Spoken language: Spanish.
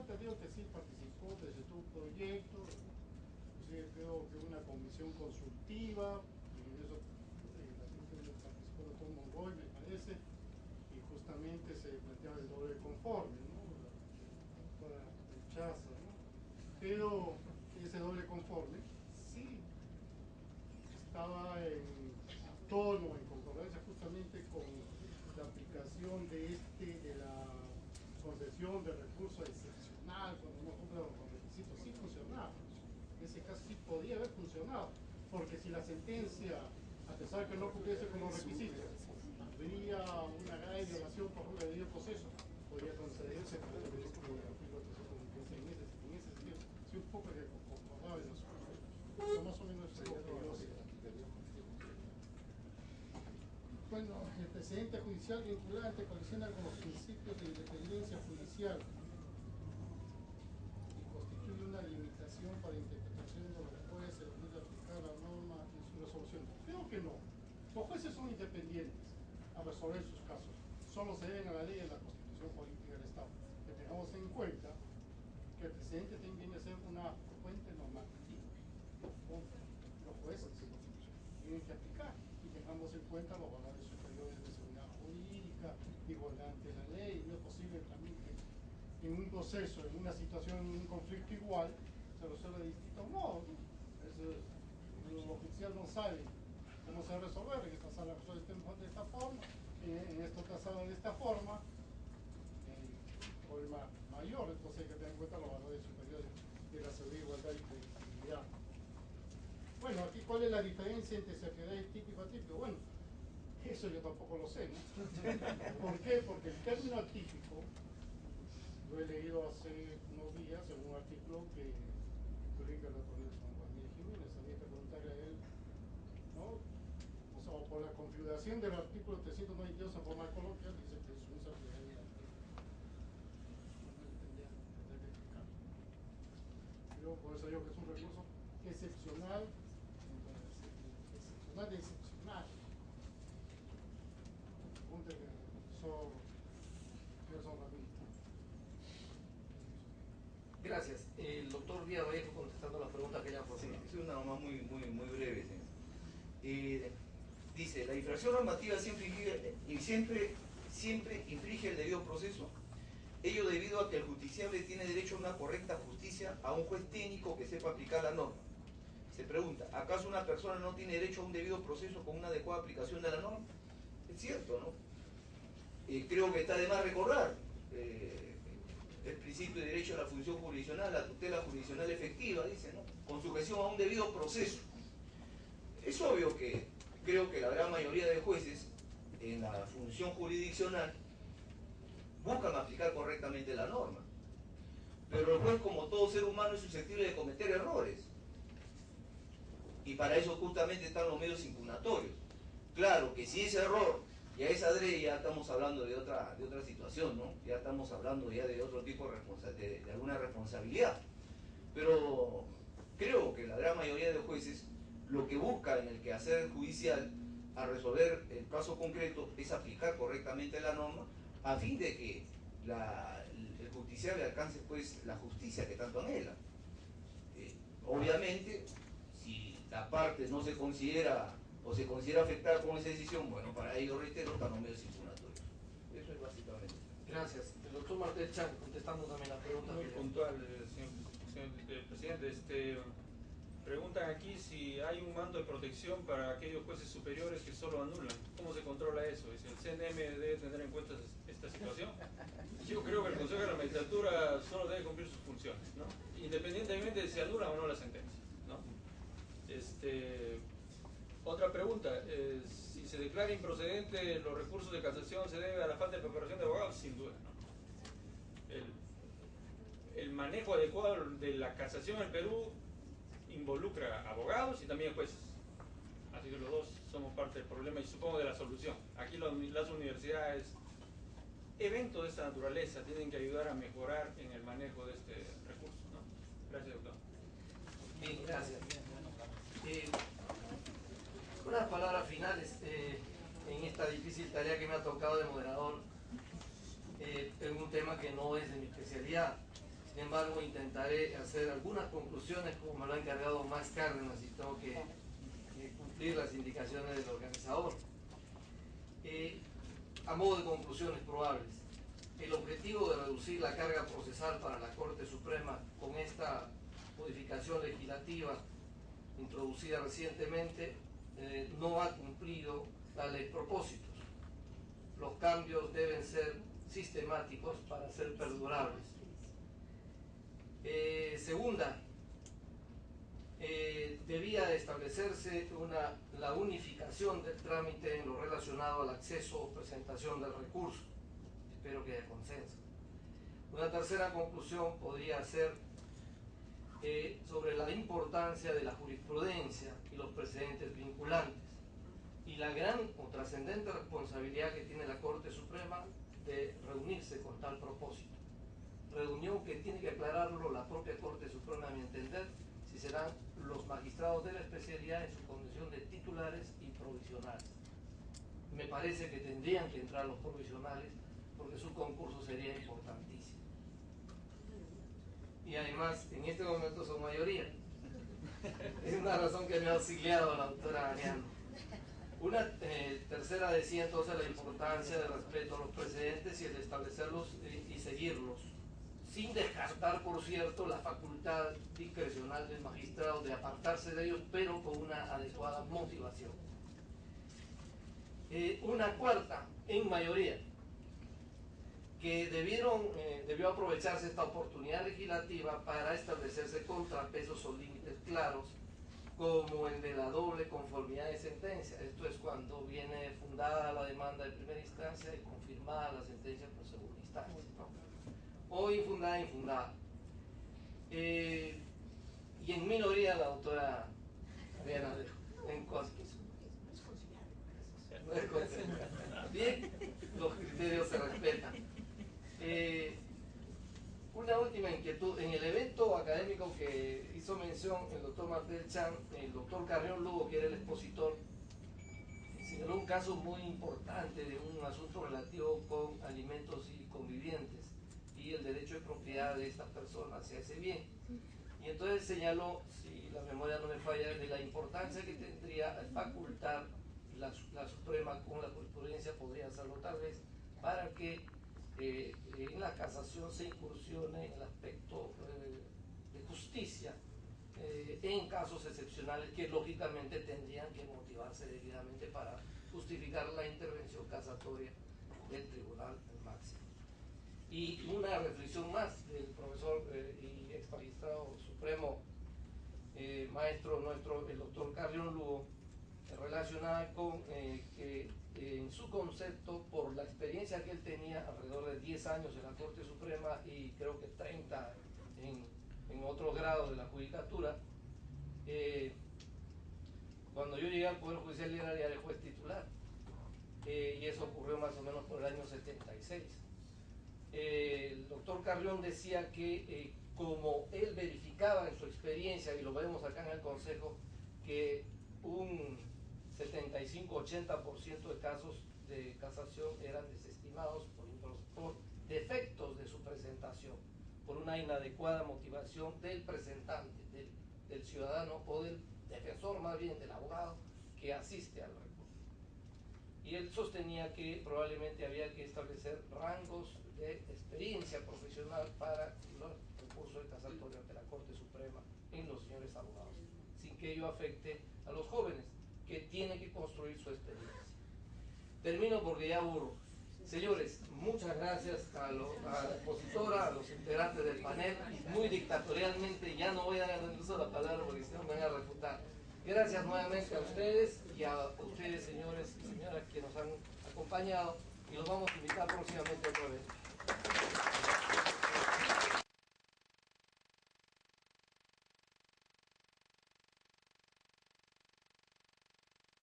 entendido que sí participó, presentó un proyecto, inclusive creo que una comisión consultiva, y en eso la gente participó de Tom Monroy, me parece, y justamente se planteaba el doble conforme, ¿no? La doctora rechaza, ¿no? Pero ese doble conforme sí estaba en tono, en concordancia justamente con la aplicación de la concesión de recurso excepcional cuando no cumple los requisitos. Sí funcionaba, en ese caso sí podía haber funcionado, porque si la sentencia, a pesar de que no cumpliese con los requisitos, habría una grave violación por un debido proceso, podría concederse por el artículo 326 en ese sentido. Sí, un poco que concordaba en nosotros. Más o menos es lo que yo sé. Bueno, el precedente judicial vinculante colisiona con los principios de independencia judicial y constituye una limitación para la interpretación de los jueces de aplicar la norma en su resolución. Creo que no. Los jueces son independientes a resolver sus casos. Solo se deben a la ley de la Constitución Política del Estado. Que tengamos en cuenta que el presidente también viene a ser una fuente normativa. Los jueces tienen que aplicar y tengamos en cuenta los valores superiores de seguridad jurídica, igualdad ante la ley. No es posible también que en un proceso, en una situación, en un conflicto igual, se resuelva de distintos modos, ¿no? El oficial no sabe cómo se va a resolver, en esta sala resuelve de esta forma, en esta otra sala de esta forma, problema mayor. Entonces hay que tener en cuenta los valores superiores de la seguridad, igualdad y credibilidad. Bueno, aquí ¿cuál es la diferencia entre seriedad típico y atípico? Bueno, eso yo tampoco lo sé, ¿no? ¿Por qué? Porque el término atípico lo he leído hace unos días en un artículo que publica el doctor Nelson Guarnier Jiménez. Había que preguntarle a él, ¿no? O sea, por la configuración del artículo 392 en forma coloquial, dice que es un seriedad atípico. No entendía, tendría que explicarlo. Yo por eso digo que es un recurso excepcional, excepcional de excepcional. Pregúntale al profesor Nelson Ramírez. Gracias. El doctor Díaz Vallejo contestando las preguntas que ya han Sí, formulado. es una más muy breve. ¿Sí? Dice, la infracción normativa siempre infringe el debido proceso. Ello debido a que el justiciable tiene derecho a una correcta justicia, a un juez técnico que sepa aplicar la norma. Se pregunta, ¿acaso una persona no tiene derecho a un debido proceso con una adecuada aplicación de la norma? Es cierto, ¿no? Creo que está de más recordar el principio de derecho a la función jurisdiccional, la tutela jurisdiccional efectiva, dice, ¿no? Con sujeción a un debido proceso. Es obvio que creo que la gran mayoría de jueces en la función jurisdiccional buscan aplicar correctamente la norma. Pero el juez, como todo ser humano, es susceptible de cometer errores. Y para eso justamente están los medios impugnatorios. Claro que si ese error ya es adrede, ya estamos hablando de otra situación, ¿no? Ya estamos hablando ya de otro tipo de alguna responsabilidad. Pero creo que la gran mayoría de jueces lo que busca en el quehacer judicial a resolver el caso concreto es aplicar correctamente la norma a fin de que el justiciable alcance pues la justicia que tanto anhela. Obviamente, si la parte no se considera o se considera afectada con esa decisión, bueno, para ello reitero, están los medios impugnatorios. Eso es básicamente. Gracias. El doctor Martel Chan contestando también las preguntas. Muy puntual, señor presidente. Preguntan aquí si hay un manto de protección para aquellos jueces superiores que solo anulan. ¿Cómo se controla eso? ¿El CNM debe tener en cuenta esta situación? Yo creo que el Consejo de la Magistratura solo debe cumplir sus funciones, ¿no? Independientemente de si anula o no la sentencia, ¿no? Otra pregunta, si se declara improcedente los recursos de casación, ¿se debe a la falta de preparación de abogados? Sin duda, ¿no? El manejo adecuado de la casación en Perú involucra abogados y también jueces. Así que los dos somos parte del problema y supongo de la solución. Aquí las universidades, eventos de esta naturaleza, tienen que ayudar a mejorar en el manejo de este recurso, ¿no? Gracias, doctor. Bien, gracias. Unas palabras finales en esta difícil tarea que me ha tocado de moderador en un tema que no es de mi especialidad. Sin embargo, intentaré hacer algunas conclusiones como me lo ha encargado Max Cárdenas y tengo que cumplir las indicaciones del organizador. A modo de conclusiones probables, el objetivo de reducir la carga procesal para la Corte Suprema con esta modificación legislativa introducida recientemente no ha cumplido tales propósitos. Los cambios deben ser sistemáticos para ser perdurables. Segunda, debía establecerse la unificación del trámite en lo relacionado al acceso o presentación del recurso. Espero que haya consenso. Una tercera conclusión podría ser sobre la importancia de la jurisprudencia y los precedentes vinculantes y la gran o trascendente responsabilidad que tiene la Corte Suprema de reunirse con tal propósito. Reunión que tiene que aclararlo la propia Corte Suprema, a mi entender, si serán los magistrados de la especialidad en su condición de titulares y provisionales. Me parece que tendrían que entrar los provisionales porque su concurso sería importantísimo. Y además, en este momento son mayoría. Es una razón que me ha auxiliado la doctora Ariano. Una tercera decía entonces la importancia del respeto a los precedentes y el establecerlos y seguirlos, sin descartar, por cierto, la facultad discrecional del magistrado de apartarse de ellos, pero con una adecuada motivación. Una cuarta, en mayoría, que debió aprovecharse esta oportunidad legislativa para establecerse contrapesos o límites claros, como el de la doble conformidad de sentencia. Esto es cuando viene fundada la demanda de primera instancia y confirmada la sentencia por segunda instancia, ¿no? O infundada, infundada. Y en minoría la doctora Ariana en Cosquis. No es conciliar. Bien, los criterios se respetan. Una última inquietud. En el evento académico que hizo mención el doctor Martel Chan, el doctor Carrión Lugo, que era el expositor, señaló un caso muy importante de un asunto relativo con alimentos y convivientes y el derecho de propiedad de estas personas hacia ese bien. Y entonces señaló, si la memoria no me falla, de la importancia que tendría facultar la Suprema con la jurisprudencia, podría hacerlo tal vez, para que en la casación se incursione en el aspecto de justicia en casos excepcionales que lógicamente tendrían que motivarse debidamente para justificar la intervención casatoria del Tribunal Máximo. Y una reflexión más del profesor y ex magistrado supremo, maestro nuestro, el doctor Carrión Lugo, relacionada con que en su concepto, por la experiencia que él tenía, alrededor de 10 años en la Corte Suprema y creo que 30 en otros grados de la judicatura, cuando yo llegué al Poder Judicial era ya de juez titular, y eso ocurrió más o menos por el año 76. El doctor Carrión decía que como él verificaba en su experiencia, y lo vemos acá en el Consejo, que un 75-80% de casos de casación eran desestimados por defectos de su presentación, por una inadecuada motivación del presentante, del ciudadano o del defensor, más bien del abogado que asiste al recurso. Y él sostenía que probablemente había que establecer rangos de experiencia profesional para los recursos de casatorio ante la Corte Suprema en los señores abogados, sin que ello afecte a los jóvenes que tienen que construir su experiencia. Termino porque ya aburro. Señores, muchas gracias a la expositora, a los integrantes del panel. Muy dictatorialmente, ya no voy a dar el uso de la palabra porque si no me van a refutar. Gracias nuevamente a ustedes y a ustedes, señores y señoras, que nos han acompañado, y los vamos a invitar próximamente otra vez.